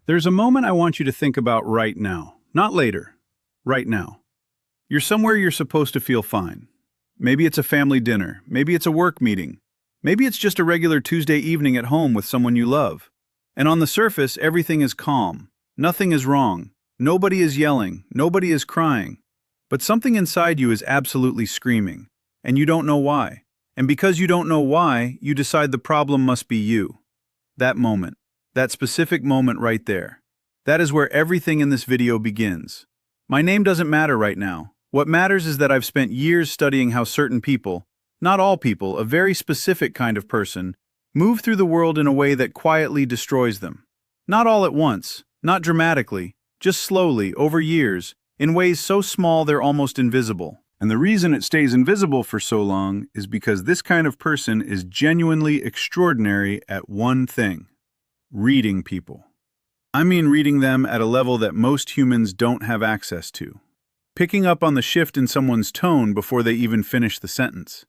There's a moment I want you to think about right now, not later, right now. You're somewhere you're supposed to feel fine. Maybe it's a family dinner, maybe it's a work meeting, maybe it's just a regular Tuesday evening at home with someone you love. And on the surface, everything is calm. Nothing is wrong. Nobody is yelling. Nobody is crying. But something inside you is absolutely screaming, and you don't know why. And because you don't know why, you decide the problem must be you. That moment, that specific moment right there. That is where everything in this video begins. My name doesn't matter right now. What matters is that I've spent years studying how certain people, not all people, a very specific kind of person, move through the world in a way that quietly destroys them. Not all at once, not dramatically, just slowly, over years, in ways so small they're almost invisible. And the reason it stays invisible for so long is because this kind of person is genuinely extraordinary at one thing: reading people. I mean reading them at a level that most humans don't have access to. Picking up on the shift in someone's tone before they even finish the sentence.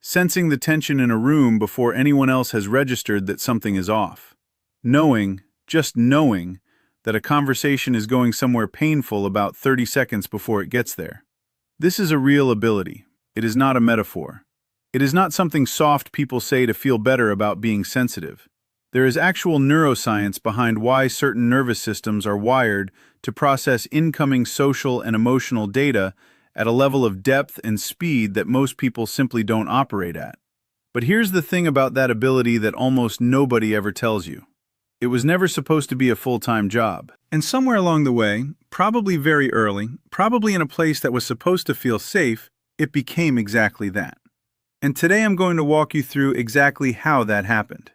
Sensing the tension in a room before anyone else has registered that something is off. Knowing, just knowing, that a conversation is going somewhere painful about 30 seconds before it gets there. This is a real ability. It is not a metaphor. It is not something soft people say to feel better about being sensitive. There is actual neuroscience behind why certain nervous systems are wired to process incoming social and emotional data at a level of depth and speed that most people simply don't operate at. But here's the thing about that ability that almost nobody ever tells you. It was never supposed to be a full-time job. And somewhere along the way, probably very early, probably in a place that was supposed to feel safe, it became exactly that. And today I'm going to walk you through exactly how that happened.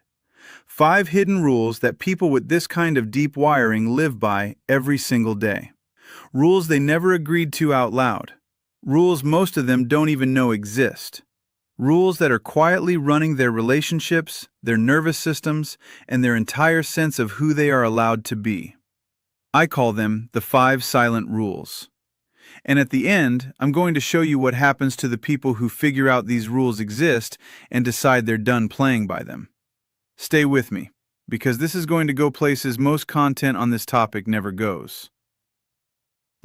5 hidden rules that people with this kind of deep wiring live by every single day. Rules they never agreed to out loud. Rules most of them don't even know exist. Rules that are quietly running their relationships, their nervous systems, and their entire sense of who they are allowed to be. I call them the 5 silent rules. And at the end, I'm going to show you what happens to the people who figure out these rules exist and decide they're done playing by them. Stay with me, because this is going to go places most content on this topic never goes.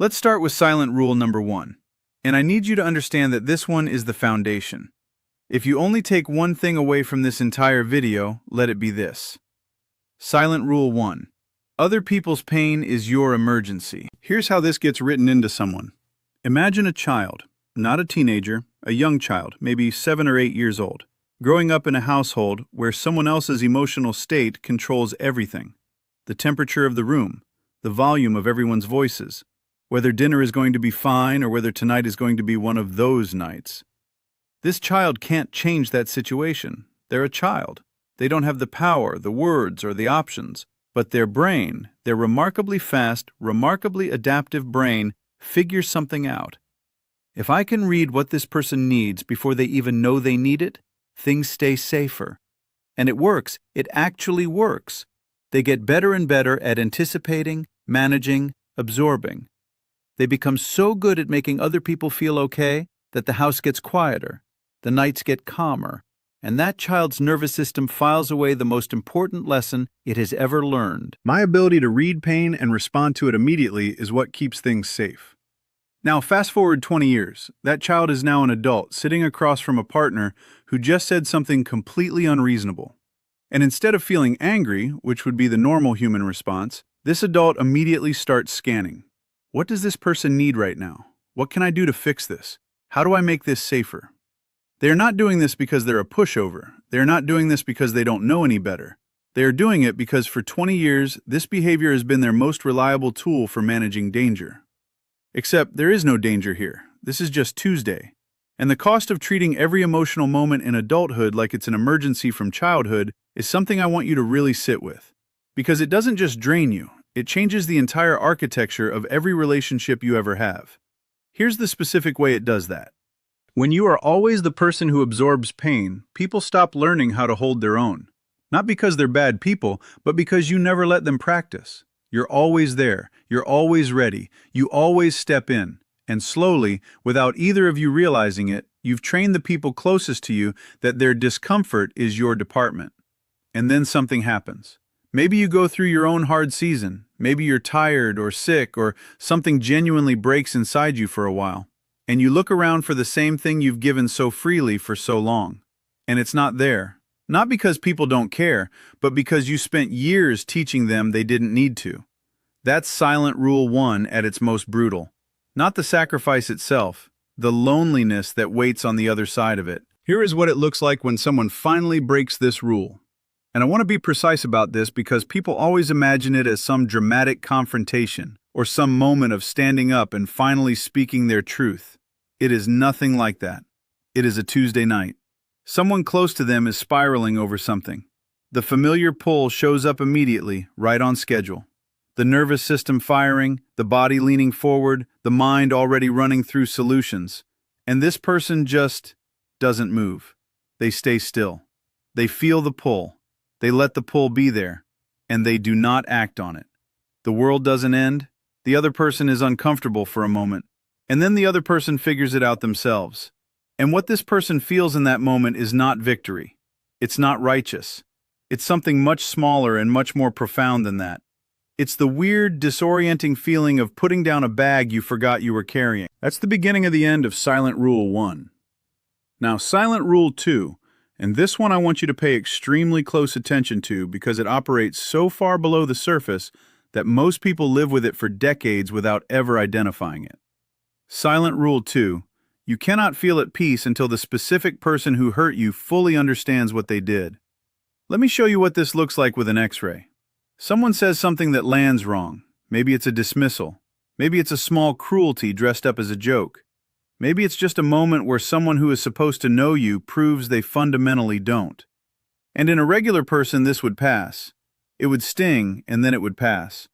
Let's start with silent rule number 1. And I need you to understand that this one is the foundation. If you only take one thing away from this entire video, let it be this. Silent rule 1. Other people's pain is your emergency. Here's how this gets written into someone. Imagine a child, not a teenager, a young child, maybe 7 or 8 years old, growing up in a household where someone else's emotional state controls everything. The temperature of the room, the volume of everyone's voices, whether dinner is going to be fine or whether tonight is going to be one of those nights. This child can't change that situation. They're a child. They don't have the power, the words, or the options. But their brain, their remarkably fast, remarkably adaptive brain, figures something out. If I can read what this person needs before they even know they need it, things stay safer. And it works. It actually works. They get better and better at anticipating, managing, absorbing. They become so good at making other people feel okay that the house gets quieter. The nights get calmer, and that child's nervous system files away the most important lesson it has ever learned. My ability to read pain and respond to it immediately is what keeps things safe. Now, fast forward 20 years. That child is now an adult, sitting across from a partner who just said something completely unreasonable. And instead of feeling angry, which would be the normal human response, this adult immediately starts scanning. What does this person need right now? What can I do to fix this? How do I make this safer? They are not doing this because they're a pushover. They are not doing this because they don't know any better. They are doing it because for 20 years, this behavior has been their most reliable tool for managing danger. Except there is no danger here. This is just Tuesday. And the cost of treating every emotional moment in adulthood like it's an emergency from childhood is something I want you to really sit with. Because it doesn't just drain you, it changes the entire architecture of every relationship you ever have. Here's the specific way it does that. When you are always the person who absorbs pain, people stop learning how to hold their own. Not because they're bad people, but because you never let them practice. You're always there, you're always ready, you always step in. And slowly, without either of you realizing it, you've trained the people closest to you that their discomfort is your department. And then something happens. Maybe you go through your own hard season. Maybe you're tired or sick or something genuinely breaks inside you for a while. And you look around for the same thing you've given so freely for so long. And it's not there. Not because people don't care, but because you spent years teaching them they didn't need to. That's silent rule 1 at its most brutal. Not the sacrifice itself, the loneliness that waits on the other side of it. Here is what it looks like when someone finally breaks this rule. And I want to be precise about this because people always imagine it as some dramatic confrontation or some moment of standing up and finally speaking their truth. It is nothing like that. It is a Tuesday night. Someone close to them is spiraling over something. The familiar pull shows up immediately, right on schedule. The nervous system firing, the body leaning forward, the mind already running through solutions. And this person just doesn't move. They stay still. They feel the pull. They let the pull be there, and they do not act on it. The world doesn't end. The other person is uncomfortable for a moment, and then the other person figures it out themselves. And what this person feels in that moment is not victory. It's not righteous. It's something much smaller and much more profound than that. It's the weird, disorienting feeling of putting down a bag you forgot you were carrying. That's the beginning of the end of Silent Rule 1. Now, Silent Rule 2, and this one I want you to pay extremely close attention to because it operates so far below the surface that most people live with it for decades without ever identifying it. Silent Rule 2. You cannot feel at peace until the specific person who hurt you fully understands what they did. Let me show you what this looks like with an X-ray. Someone says something that lands wrong. Maybe it's a dismissal. Maybe it's a small cruelty dressed up as a joke. Maybe it's just a moment where someone who is supposed to know you proves they fundamentally don't. And in a regular person, this would pass. It would sting, and then it would pass.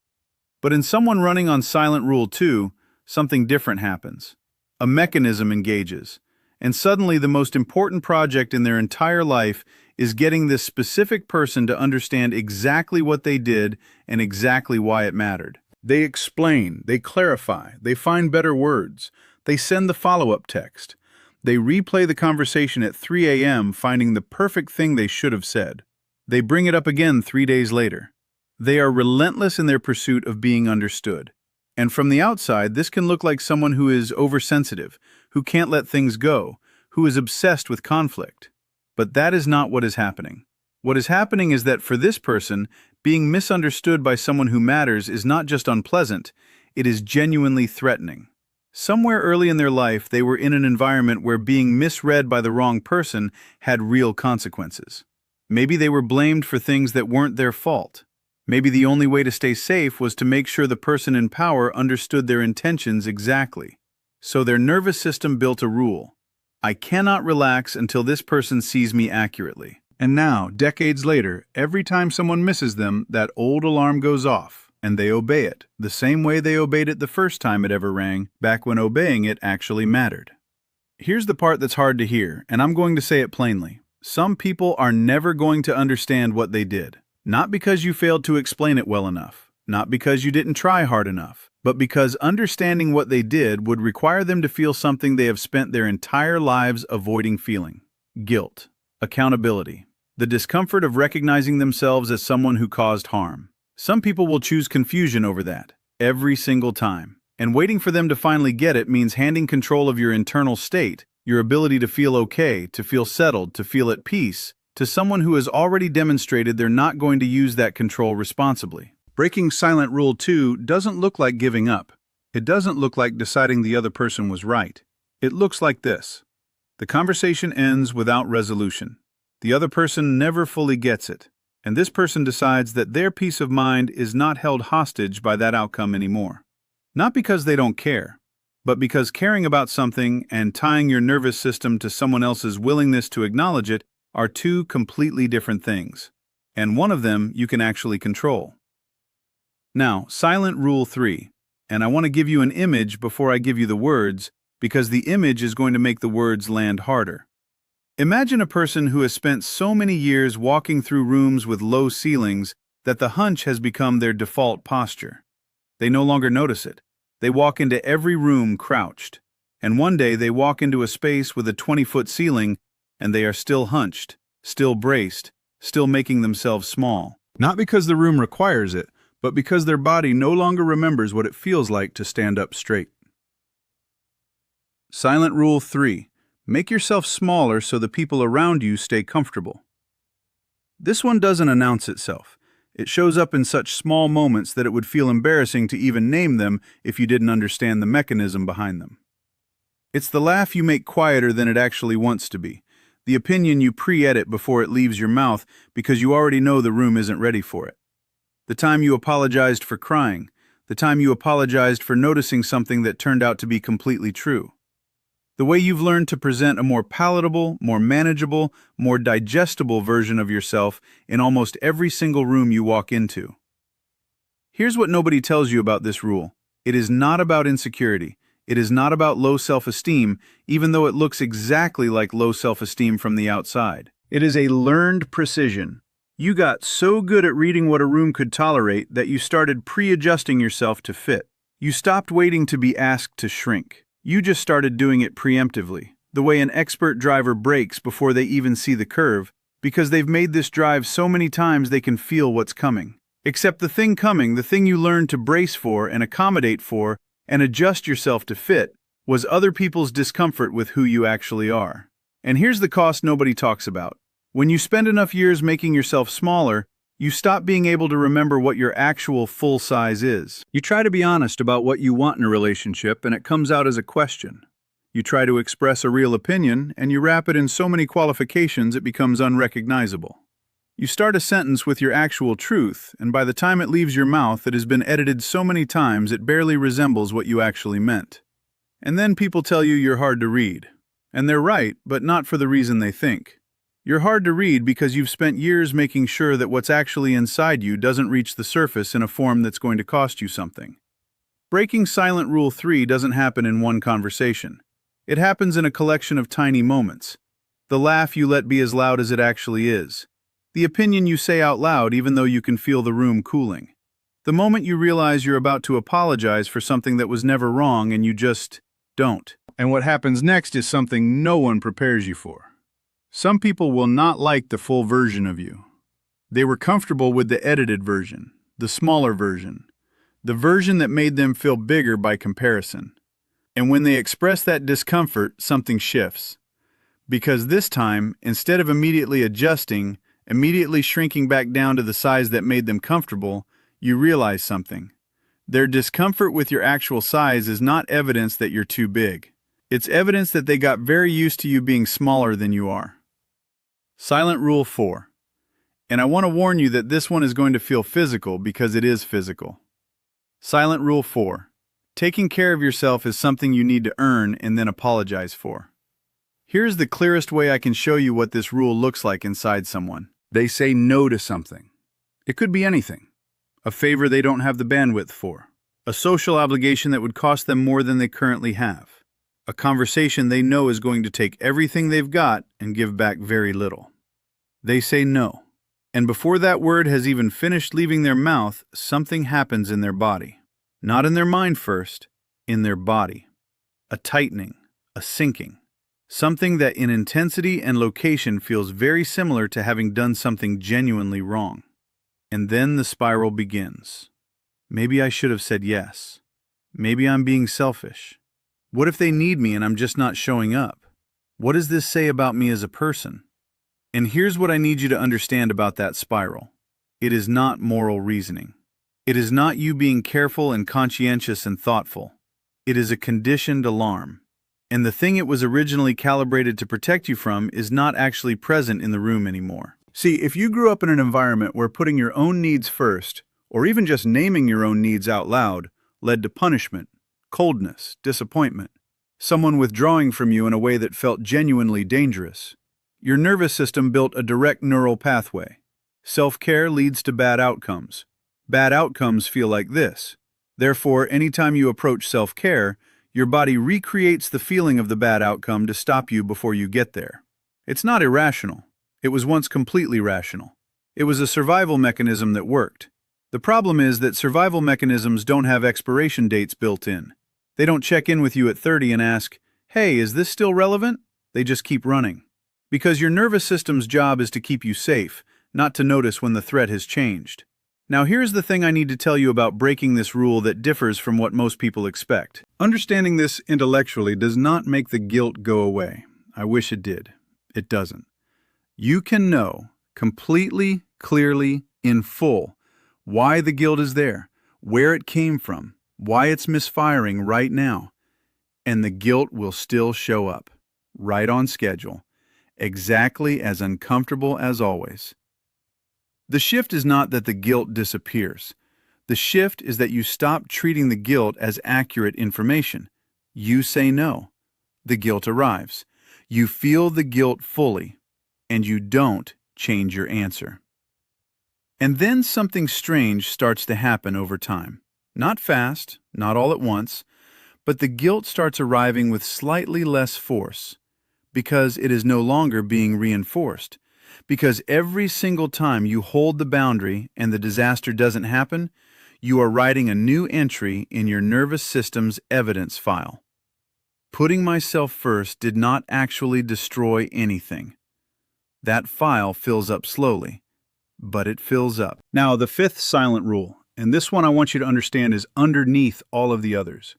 But in someone running on Silent Rule 2, something different happens. A mechanism engages, and suddenly the most important project in their entire life is getting this specific person to understand exactly what they did and exactly why it mattered. They explain, they clarify, they find better words, they send the follow-up text. They replay the conversation at 3 a.m. finding the perfect thing they should have said. They bring it up again 3 days later. They are relentless in their pursuit of being understood. And from the outside, this can look like someone who is oversensitive, who can't let things go, who is obsessed with conflict. But that is not what is happening. What is happening is that for this person, being misunderstood by someone who matters is not just unpleasant, it is genuinely threatening. Somewhere early in their life, they were in an environment where being misread by the wrong person had real consequences. Maybe they were blamed for things that weren't their fault. Maybe the only way to stay safe was to make sure the person in power understood their intentions exactly. So their nervous system built a rule. I cannot relax until this person sees me accurately. And now, decades later, every time someone misses them, that old alarm goes off, and they obey it, the same way they obeyed it the first time it ever rang, back when obeying it actually mattered. Here's the part that's hard to hear, and I'm going to say it plainly. Some people are never going to understand what they did. Not because you failed to explain it well enough, not because you didn't try hard enough, but because understanding what they did would require them to feel something they have spent their entire lives avoiding feeling. Guilt, accountability, the discomfort of recognizing themselves as someone who caused harm. Some people will choose confusion over that, every single time. And waiting for them to finally get it means handing control of your internal state, your ability to feel okay, to feel settled, to feel at peace, to someone who has already demonstrated they're not going to use that control responsibly. Breaking Silent Rule 2 doesn't look like giving up. It doesn't look like deciding the other person was right. It looks like this. The conversation ends without resolution. The other person never fully gets it, and this person decides that their peace of mind is not held hostage by that outcome anymore. Not because they don't care, but because caring about something and tying your nervous system to someone else's willingness to acknowledge it are two completely different things, and one of them you can actually control. Now, Silent Rule 3, and I want to give you an image before I give you the words, because the image is going to make the words land harder. Imagine a person who has spent so many years walking through rooms with low ceilings that the hunch has become their default posture. They no longer notice it. They walk into every room crouched, and one day they walk into a space with a 20-foot ceiling and they are still hunched, still braced, still making themselves small. Not because the room requires it, but because their body no longer remembers what it feels like to stand up straight. Silent Rule 3. Make yourself smaller so the people around you stay comfortable. This one doesn't announce itself. It shows up in such small moments that it would feel embarrassing to even name them if you didn't understand the mechanism behind them. It's the laugh you make quieter than it actually wants to be, the opinion you pre-edit before it leaves your mouth because you already know the room isn't ready for it. The time you apologized for crying, the time you apologized for noticing something that turned out to be completely true. The way you've learned to present a more palatable, more manageable, more digestible version of yourself in almost every single room you walk into. Here's what nobody tells you about this rule. It is not about insecurity. It is not about low self-esteem, even though it looks exactly like low self-esteem from the outside. It is a learned precision. You got so good at reading what a room could tolerate that you started pre-adjusting yourself to fit. You stopped waiting to be asked to shrink. You just started doing it preemptively, the way an expert driver brakes before they even see the curve, because they've made this drive so many times they can feel what's coming. Except the thing coming, the thing you learned to brace for and accommodate for and adjust yourself to fit, was other people's discomfort with who you actually are. And here's the cost nobody talks about. When you spend enough years making yourself smaller, you stop being able to remember what your actual full size is. You try to be honest about what you want in a relationship, and it comes out as a question. You try to express a real opinion, and you wrap it in so many qualifications it becomes unrecognizable. You start a sentence with your actual truth, and by the time it leaves your mouth, it has been edited so many times it barely resembles what you actually meant. And then people tell you you're hard to read. And they're right, but not for the reason they think. You're hard to read because you've spent years making sure that what's actually inside you doesn't reach the surface in a form that's going to cost you something. Breaking Silent Rule 3 doesn't happen in one conversation. It happens in a collection of tiny moments. The laugh you let be as loud as it actually is. The opinion you say out loud even though you can feel the room cooling. The moment you realize you're about to apologize for something that was never wrong and you just don't. And what happens next is something no one prepares you for. Some people will not like the full version of you. They were comfortable with the edited version, the smaller version, the version that made them feel bigger by comparison. And when they express that discomfort, something shifts. Because this time, instead of immediately adjusting, immediately shrinking back down to the size that made them comfortable, you realize something. Their discomfort with your actual size is not evidence that you're too big. It's evidence that they got very used to you being smaller than you are. Silent Rule 4. And I want to warn you that this one is going to feel physical because it is physical. Silent Rule 4. Taking care of yourself is something you need to earn and then apologize for. Here's the clearest way I can show you what this rule looks like inside someone. They say no to something. It could be anything. A favor they don't have the bandwidth for. A social obligation that would cost them more than they currently have. A conversation they know is going to take everything they've got and give back very little. They say no. And before that word has even finished leaving their mouth, something happens in their body. Not in their mind first, in their body. A tightening, a sinking. Something that in intensity and location feels very similar to having done something genuinely wrong. And then the spiral begins. Maybe I should have said yes. Maybe I'm being selfish. What if they need me and I'm just not showing up? What does this say about me as a person? And here's what I need you to understand about that spiral. It is not moral reasoning. It is not you being careful and conscientious and thoughtful. It is a conditioned alarm. And the thing it was originally calibrated to protect you from is not actually present in the room anymore. See, if you grew up in an environment where putting your own needs first, or even just naming your own needs out loud, led to punishment, coldness, disappointment, someone withdrawing from you in a way that felt genuinely dangerous, your nervous system built a direct neural pathway. Self-care leads to bad outcomes. Bad outcomes feel like this. Therefore, anytime you approach self-care, your body recreates the feeling of the bad outcome to stop you before you get there. It's not irrational. It was once completely rational. It was a survival mechanism that worked. The problem is that survival mechanisms don't have expiration dates built in. They don't check in with you at 30 and ask, "Hey, is this still relevant?" They just keep running. Because your nervous system's job is to keep you safe, not to notice when the threat has changed. Now here's the thing I need to tell you about breaking this rule that differs from what most people expect. Understanding this intellectually does not make the guilt go away. I wish it did. It doesn't. You can know completely, clearly, in full, why the guilt is there, where it came from, why it's misfiring right now, and the guilt will still show up, right on schedule, exactly as uncomfortable as always. The shift is not that the guilt disappears. The shift is that you stop treating the guilt as accurate information. You say no. The guilt arrives. You feel the guilt fully, and you don't change your answer. And then something strange starts to happen over time. Not fast, not all at once, but the guilt starts arriving with slightly less force, because it is no longer being reinforced. Because every single time you hold the boundary and the disaster doesn't happen, you are writing a new entry in your nervous system's evidence file. Putting myself first did not actually destroy anything. That file fills up slowly, but it fills up. Now, the fifth silent rule, and this one I want you to understand is underneath all of the others.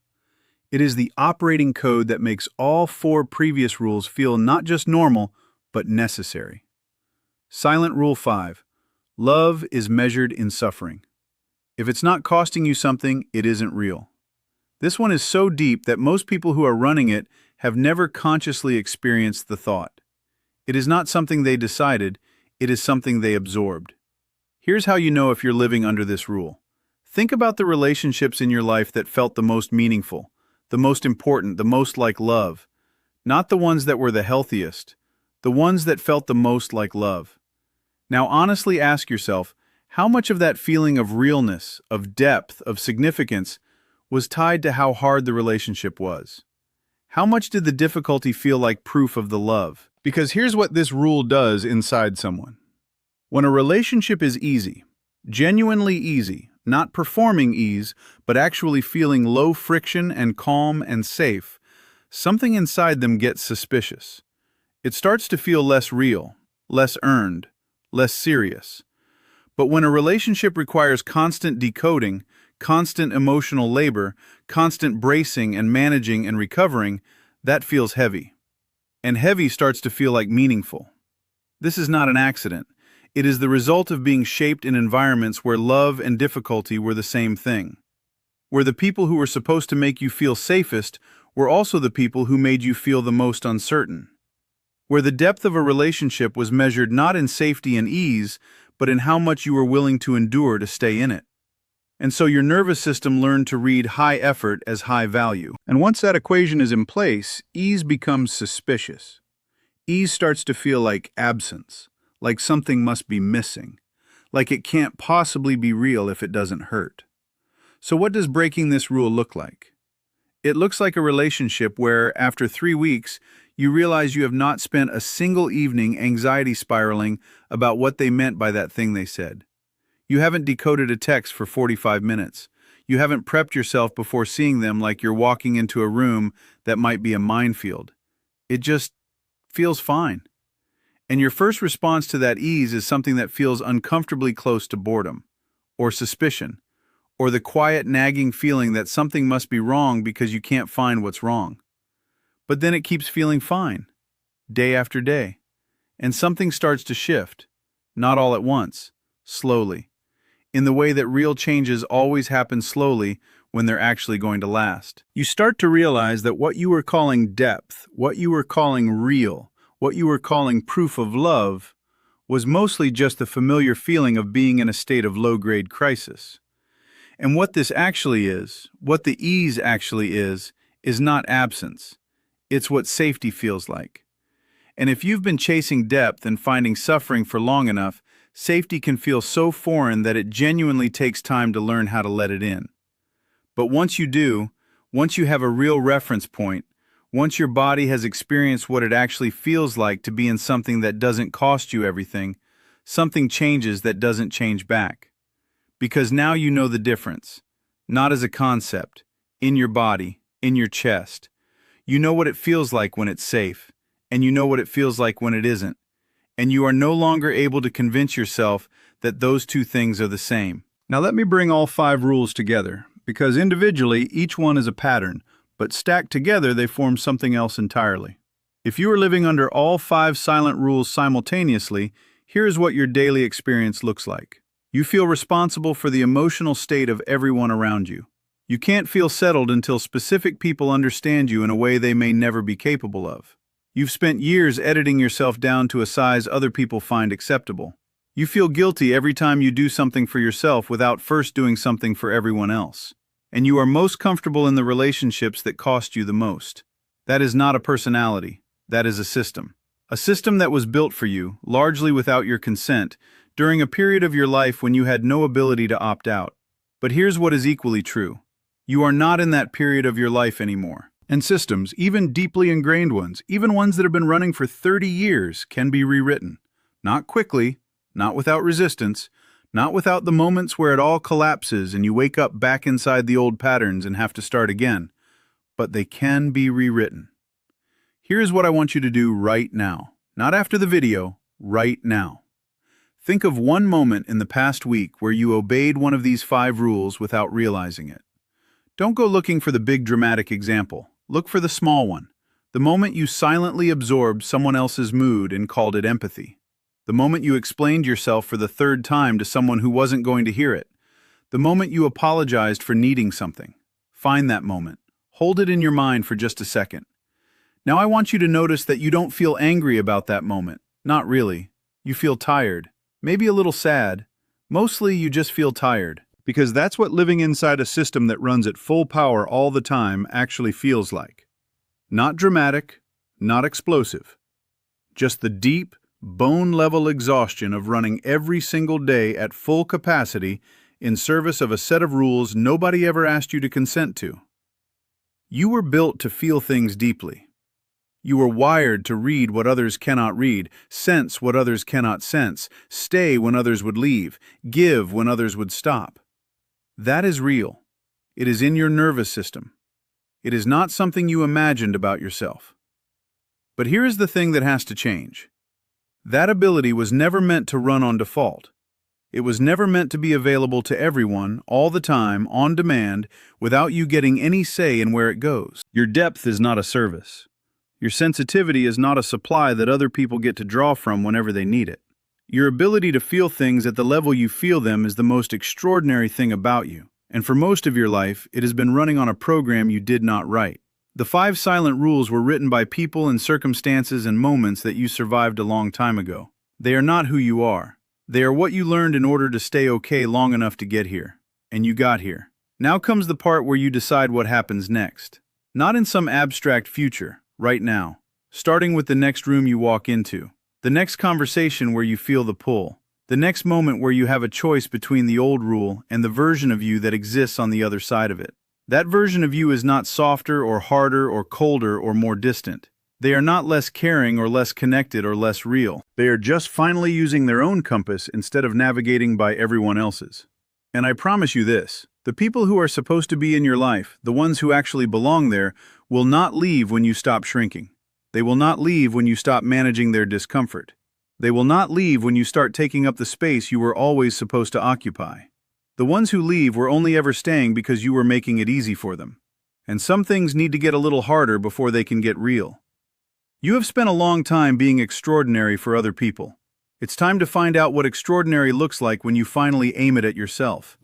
It is the operating code that makes all 4 previous rules feel not just normal, but necessary. Silent Rule 5. Love is measured in suffering. If it's not costing you something, it isn't real. This one is so deep that most people who are running it have never consciously experienced the thought. It is not something they decided, it is something they absorbed. Here's how you know if you're living under this rule. Think about the relationships in your life that felt the most meaningful, the most important, the most like love. Not the ones that were the healthiest, the ones that felt the most like love. Now honestly ask yourself, how much of that feeling of realness, of depth, of significance was tied to how hard the relationship was? How much did the difficulty feel like proof of the love? Because here's what this rule does inside someone. When a relationship is easy, genuinely easy, not performing ease, but actually feeling low friction and calm and safe, something inside them gets suspicious. It starts to feel less real, less earned, less serious. But when a relationship requires constant decoding, constant emotional labor, constant bracing and managing and recovering, that feels heavy. And heavy starts to feel like meaningful. This is not an accident. It is the result of being shaped in environments where love and difficulty were the same thing. Where the people who were supposed to make you feel safest were also the people who made you feel the most uncertain. Where the depth of a relationship was measured not in safety and ease, but in how much you were willing to endure to stay in it. And so your nervous system learned to read high effort as high value. And once that equation is in place, ease becomes suspicious. Ease starts to feel like absence, like something must be missing, like it can't possibly be real if it doesn't hurt. So what does breaking this rule look like? It looks like a relationship where, after 3 weeks, you realize you have not spent a single evening anxiety spiraling about what they meant by that thing they said. You haven't decoded a text for 45 minutes. You haven't prepped yourself before seeing them like you're walking into a room that might be a minefield. It just feels fine. And your first response to that ease is something that feels uncomfortably close to boredom, or suspicion, or the quiet nagging feeling that something must be wrong because you can't find what's wrong. But then it keeps feeling fine, day after day, and something starts to shift, not all at once, slowly, in the way that real changes always happen slowly when they're actually going to last. You start to realize that what you were calling depth, what you were calling real, what you were calling proof of love, was mostly just the familiar feeling of being in a state of low-grade crisis. And what this actually is, what the ease actually is not absence. It's what safety feels like. And if you've been chasing depth and finding suffering for long enough, safety can feel so foreign that it genuinely takes time to learn how to let it in. But once you do, once you have a real reference point, once your body has experienced what it actually feels like to be in something that doesn't cost you everything, something changes that doesn't change back. Because now you know the difference, not as a concept, in your body, in your chest. You know what it feels like when it's safe, and you know what it feels like when it isn't. and you are no longer able to convince yourself that those two things are the same. Now let me bring all 5 rules together, because individually each one is a pattern, but stacked together they form something else entirely. If you are living under all 5 silent rules simultaneously, here's what your daily experience looks like. You feel responsible for the emotional state of everyone around you. You can't feel settled until specific people understand you in a way they may never be capable of. You've spent years editing yourself down to a size other people find acceptable. You feel guilty every time you do something for yourself without first doing something for everyone else. And you are most comfortable in the relationships that cost you the most. That is not a personality. That is a system. A system that was built for you, largely without your consent, during a period of your life when you had no ability to opt out. But here's what is equally true. You are not in that period of your life anymore. And systems, even deeply ingrained ones, even ones that have been running for 30 years, can be rewritten. Not quickly, not without resistance, not without the moments where it all collapses and you wake up back inside the old patterns and have to start again. But they can be rewritten. Here's what I want you to do right now. Not after the video, right now. Think of one moment in the past week where you obeyed one of these 5 rules without realizing it. Don't go looking for the big dramatic example. Look for the small one. The moment you silently absorbed someone else's mood and called it empathy. The moment you explained yourself for the 3rd time to someone who wasn't going to hear it. The moment you apologized for needing something. Find that moment. Hold it in your mind for just a second. Now I want you to notice that you don't feel angry about that moment. Not really. You feel tired. Maybe a little sad. Mostly you just feel tired. Because that's what living inside a system that runs at full power all the time actually feels like. Not dramatic, not explosive. Just the deep, bone-level exhaustion of running every single day at full capacity in service of a set of rules nobody ever asked you to consent to. You were built to feel things deeply. You were wired to read what others cannot read, sense what others cannot sense, stay when others would leave, give when others would stop. That is real. It is in your nervous system. It is not something you imagined about yourself. But here is the thing that has to change. That ability was never meant to run on default. It was never meant to be available to everyone, all the time, on demand, without you getting any say in where it goes. Your depth is not a service. Your sensitivity is not a supply that other people get to draw from whenever they need it. Your ability to feel things at the level you feel them is the most extraordinary thing about you, and for most of your life, it has been running on a program you did not write. The 5 silent rules were written by people and circumstances and moments that you survived a long time ago. They are not who you are. They are what you learned in order to stay okay long enough to get here. And you got here. Now comes the part where you decide what happens next. Not in some abstract future, right now. Starting with the next room you walk into. The next conversation where you feel the pull. The next moment where you have a choice between the old rule and the version of you that exists on the other side of it. That version of you is not softer or harder or colder or more distant. They are not less caring or less connected or less real. They are just finally using their own compass instead of navigating by everyone else's. And I promise you this, the people who are supposed to be in your life, the ones who actually belong there, will not leave when you stop shrinking. They will not leave when you stop managing their discomfort. They will not leave when you start taking up the space you were always supposed to occupy. The ones who leave were only ever staying because you were making it easy for them. And some things need to get a little harder before they can get real. You have spent a long time being extraordinary for other people. It's time to find out what extraordinary looks like when you finally aim it at yourself.